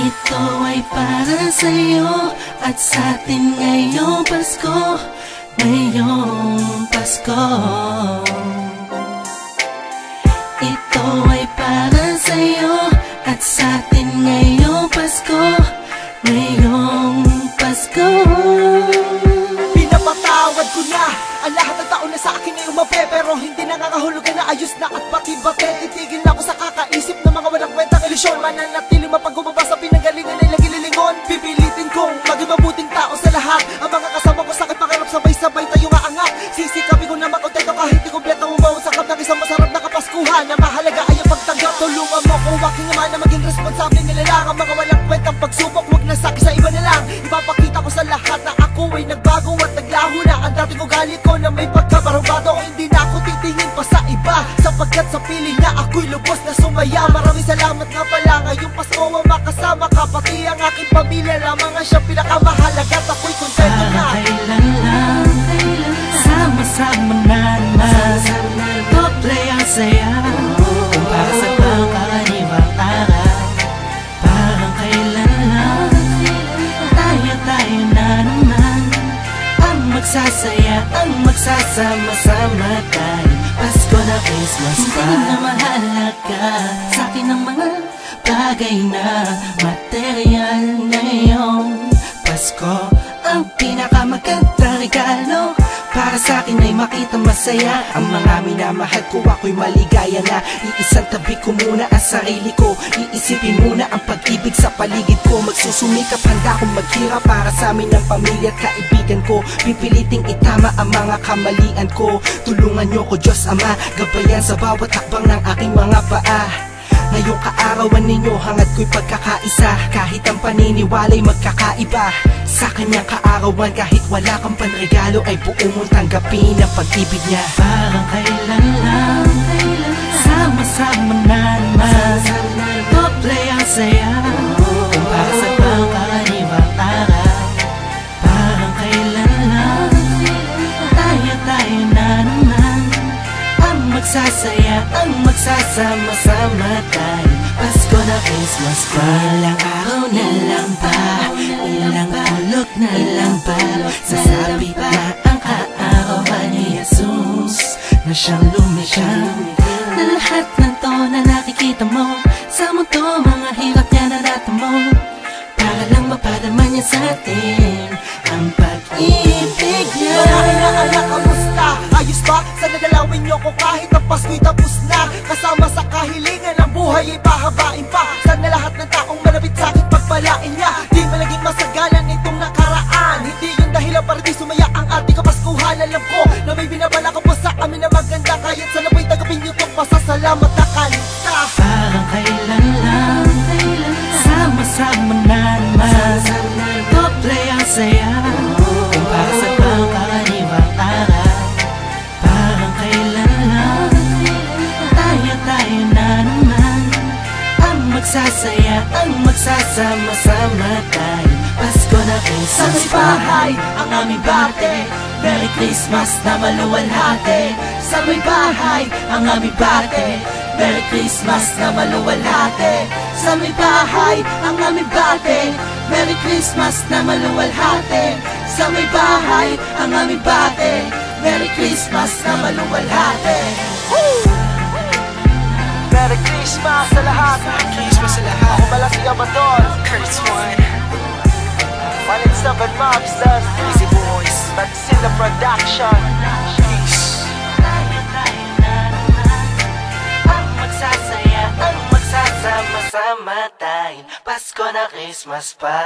Ito ay para sa'yo at sa'tin ngayong Pasko. Ngayong Pasko. Ito ay para sa'yo at sa'tin ngayong Pasko. Ngayong Pasko. Pinapatawad ko na ang lahat ng tao na sa akin ay umape, pero hindi nangangahulugan na ayos na at pati-bate. Titigil na ako sa kakaisip ng mga walang kwentang ilusyon. Mananatili mapag-ubaba sa pinanggalingan ay naglililingon. Pipilitin kong maging mabuting tao sa lahat. Ang mga kasama ko sa akin pakirap sabay-sabay tayo maangat. Sisikapin ko na makontento kahit di kompleto umawag sa kap ng isang masarap na kapaskuhan. Na mahalaga ay ang pagtanggap. Tulungan mo kung aking naman na maging responsable nilalang. Ang mga walang kwentang pagsubok, wag na sa'kin sa iba na lang. Ipapakita ko sa lahat na ako ay nagbago at naglaho na. Ang dating ugali ko na may pagkabarubado, hindi na ako titingin pa sa iba, sapagkat sa piling na ako'y lubos na sumaya. Maraming salamat nga pala ngayong Pasko ang makasama ka. Pati ang aking pamilya lamang ang siyang pinakamahalaga at ako'y kontento na. Kailan lang, sama-sama na naman, doble ang saya, para sa pangkaraniwang araw. Parang kailan lang, tayo na naman, ang magsasaya, ang magsasama-sama tayo. Pasko na Christmas pa. Hindi na mahalaga sa'kin ang mga bagay na material. Ngayong Pasko ang pinakamagandang regalo para sa'kin ay makita masaya ang mga minamahal ko. Ako'y maligaya na iisang tabi ko muna ang sarili ko. Iisipin muna ang pag-ibig sa paligid ko. Magsusumikap, handa kong maghirap para sa amin ng pamilya at kaibigan ko. Pipiliting itama ang mga kamalian ko. Tulungan niyo ko Diyos Ama, gabayan sa bawat hakbang ng aking mga paa. Ngayong kaarawan ninyo, hangad ko'y pagkakaisa. Kahit ang paniniwala'y magkakaiba, sa kanyang kaarawan kahit wala kang panregalo ay buong mong tanggapin ang pag-ibig niya. Parang kailan lang, sama-sama na naman, doble ang saya, para sa pangkaraniwang araw. Parang kailan lang, tayo na naman, ang magsasaya, ang magsasama-sama tayo. Pasko na Christmas pa. Ilang araw na lang ba, ilang ulog na lang ba, sasabit na ang kaarawan ni Jesus na siyang lumikha. Na lahat ng to na nakikita mo sa mundo, mga hirap niya na natamo, para lang mapadama niya sa atin ang pag-ibig niya. Marami na anak, kamusta? Ayos ba? Sana dalawin niyo ko kahit ang Pasko'y tapos na. Kasama sa kahilingan ang buhay ay pahabain pa. Sana lahat ng taong malapit sa akin pagpalain niya. Di malaging masagalan itong nakaraan. Hindi yung dahilan para di sumaya ang ating kapaskuhan. Alam ko na may binabala ka po sa amin na maganda, kaya't sana po'y tagapin niyo itong pasasalamat na kanta. Parang kailan lang, sama-sama na naman, doble ang saya, para sa pangkaraniwang araw. Parang kailan lang, tayo na naman, ang magsasaya, ang magsasama-sama tayo. Pasko na Christmas. Sa may bahay ang aming bate, Merry Christmas na maluwalhati. Sa may bahay ang aming bate, Merry Christmas na maluwalhati. Sa may bahay ang aming bate, Merry Christmas na maluwalhati. Sa may bahay ang aming bate, Merry Christmas na maluwalhati. Merry Christmas sa lahat. Merry Christmas sa lahat. Ako pala si Amador, Kurtz One, 187 Mobsters, Easy Boys, Tagsila Production. Peace. Tayo na naman, ang magsasaya, ang magsasama-sama tayo. Pasko na Christmas pa.